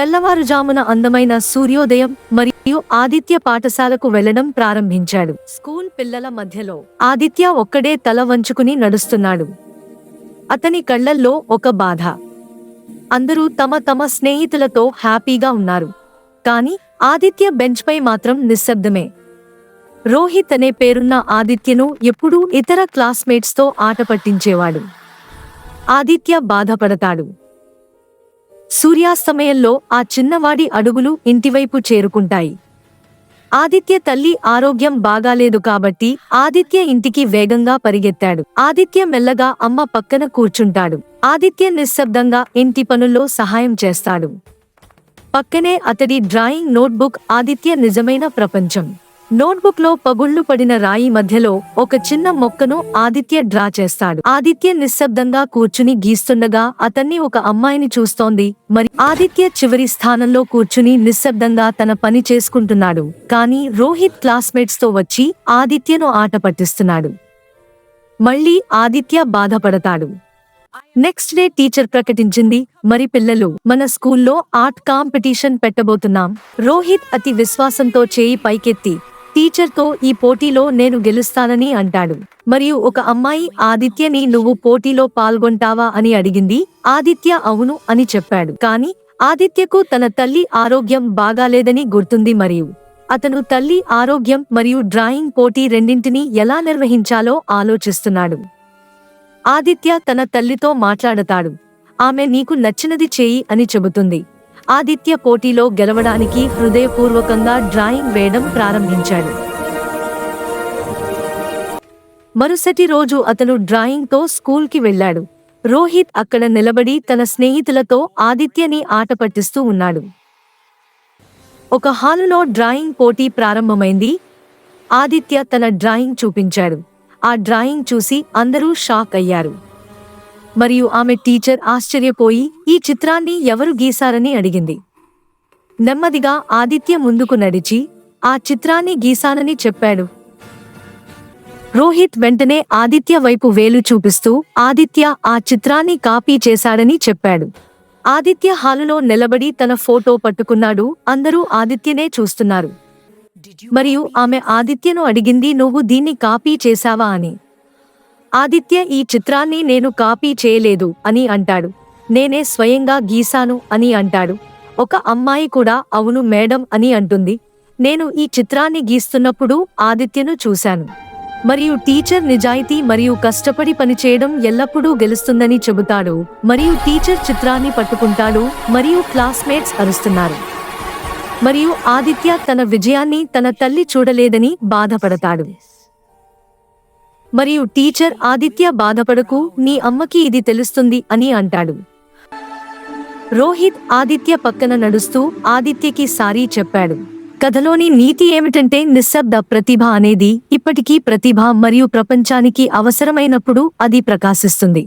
తెల్లవారుజామున అందమైన సూర్యోదయం మరియు ఆదిత్య పాఠశాలకు వెళ్లడం ప్రారంభించాడు. స్కూల్ పిల్లల మధ్యలో ఆదిత్య ఒక్కడే తల వంచుకుని నడుస్తున్నాడు. అతని కళ్లల్లో ఒక బాధ. అందరూ తమ తమ స్నేహితులతో హ్యాపీగా ఉన్నారు, కాని ఆదిత్య బెంచ్పై మాత్రం నిశ్శబ్దమే. రోహిత్ అనే పేరున్న ఆదిత్యను ఎప్పుడూ ఇతర క్లాస్మేట్స్తో ఆట పట్టించేవాడు. ఆదిత్య బాధపడతాడు. సూర్యాస్తమయంలో ఆ చిన్నవాడి అడుగులు ఇంటివైపు చేరుకుంటాయి. ఆదిత్య తల్లి ఆరోగ్యం బాగాలేదు కాబట్టి ఆదిత్య ఇంటికి వేగంగా పరిగెత్తాడు. ఆదిత్య మెల్లగా అమ్మ పక్కన కూర్చుంటాడు. ఆదిత్య నిశ్శబ్దంగా ఇంటి పనుల్లో సహాయం చేస్తాడు. పక్కనే అతడి డ్రాయింగ్ నోట్బుక్ ఆదిత్య నిజమైన ప్రపంచం. నోట్బుక్ లో పగుళ్లు పడిన రాయి మధ్యలో ఒక చిన్న మొక్కను ఆదిత్య డ్రా చేస్తాడు. ఆదిత్య నిశ్శబ్దంగా కూర్చుని గీస్తుండగా అతన్ని ఒక అమ్మాయిని చూస్తోంది. మరి ఆదిత్య చివరి స్థానంలో కూర్చుని నిశ్శబ్దంగా తన పని చేసుకుంటున్నాడు. కానీ రోహిత్ క్లాస్మేట్స్ తో వచ్చి ఆదిత్యను ఆట పట్టిస్తున్నాడు. మళ్ళీ ఆదిత్య బాధపడతాడు. నెక్స్ట్ డే టీచర్ ప్రకటించింది, మరి పిల్లలు, మన స్కూల్లో ఆర్ట్ కాంపిటీషన్ పెట్టబోతున్నాం. రోహిత్ అతి విశ్వాసంతో చేయి పైకెత్తి టీచర్తో ఈ పోటీలో నేను గెలుస్తానని అంటాడు. మరియు ఒక అమ్మాయి ఆదిత్యని నువ్వు పోటీలో పాల్గొంటావా అని అడిగింది. ఆదిత్య అవును అని చెప్పాడు. కాని ఆదిత్యకు తన తల్లి ఆరోగ్యం బాగాలేదని గుర్తుంది. మరియు అతను తల్లి ఆరోగ్యం మరియు డ్రాయింగ్ పోటీ రెండింటినీ ఎలా నిర్వహించాలో ఆలోచిస్తున్నాడు. ఆదిత్య తన తల్లితో మాట్లాడతాడు. ఆమె నీకు నచ్చినది చేయి అని చెబుతుంది. ఆదిత్య పోటీలో గెలవడానికి హృదయపూర్వకంగా డ్రాయింగ్ వేయడం ప్రారంభించాడు. మరుసటి రోజు అతను డ్రాయింగ్తో స్కూల్కి వెళ్ళాడు. రోహిత్ అక్కడ నిలబడి తన స్నేహితులతో ఆదిత్యని ఆట పట్టిస్తూ ఉన్నాడు. ఒక హాలులో డ్రాయింగ్ పోటీ ప్రారంభమైంది. ఆదిత్య తన డ్రాయింగ్ చూపించాడు. ఆ డ్రాయింగ్ చూసి అందరూ షాక్ అయ్యారు. మరియు ఆమె టీచర్ ఆశ్చర్యపోయి ఈ చిత్రాన్ని ఎవరు గీశారని అడిగింది. నెమ్మదిగా ఆదిత్య ముందుకు నడిచి ఆ చిత్రాన్ని గీశానని చెప్పాడు. రోహిత్ వెంటనే ఆదిత్య వైపు వేలు చూపిస్తూ ఆదిత్య ఆ చిత్రాన్ని కాపీ చేశాడని చెప్పాడు. ఆదిత్య హాలులో నిలబడి తన ఫోటో పట్టుకున్నాడు. అందరూ ఆదిత్యనే చూస్తున్నారు. మరియు ఆమె ఆదిత్యను అడిగింది, నువ్వు దీన్ని కాపీ చేశావా అని. ఆదిత్య ఈ చిత్రాన్ని నేను కాపీ చేయలేదు అని అంటాడు. నేనే స్వయంగా గీశాను అని అంటాడు. ఒక అమ్మాయి కూడా అవును మేడం అని అంటుంది. నేను ఈ చిత్రాన్ని గీస్తున్నప్పుడు ఆదిత్యను చూశాను. మరియు టీచర్ నిజాయితీ మరియు కష్టపడి పనిచేయడం ఎల్లప్పుడూ గెలుస్తుందని చెబుతాడు. మరియు టీచర్ చిత్రాన్ని పట్టుకుంటాడు మరియు క్లాస్మేట్స్ అరుస్తున్నారు. మరియు ఆదిత్య తన విజయాన్ని తన తల్లి చూడలేదని బాధపడతాడు. మరియు టీచర్ ఆదిత్య బాధపడకు, నీ అమ్మకి ఇది తెలుస్తుంది అని అంటాడు. రోహిత్ ఆదిత్య పక్కన నడుస్తూ ఆదిత్యకి సారీ చెప్పాడు. కథలోని నీతి ఏమిటంటే నిశ్శబ్ద ప్రతిభ అనేది ఇప్పటికీ ప్రతిభ మరియు ప్రపంచానికి అవసరమైనప్పుడు అది ప్రకాశిస్తుంది.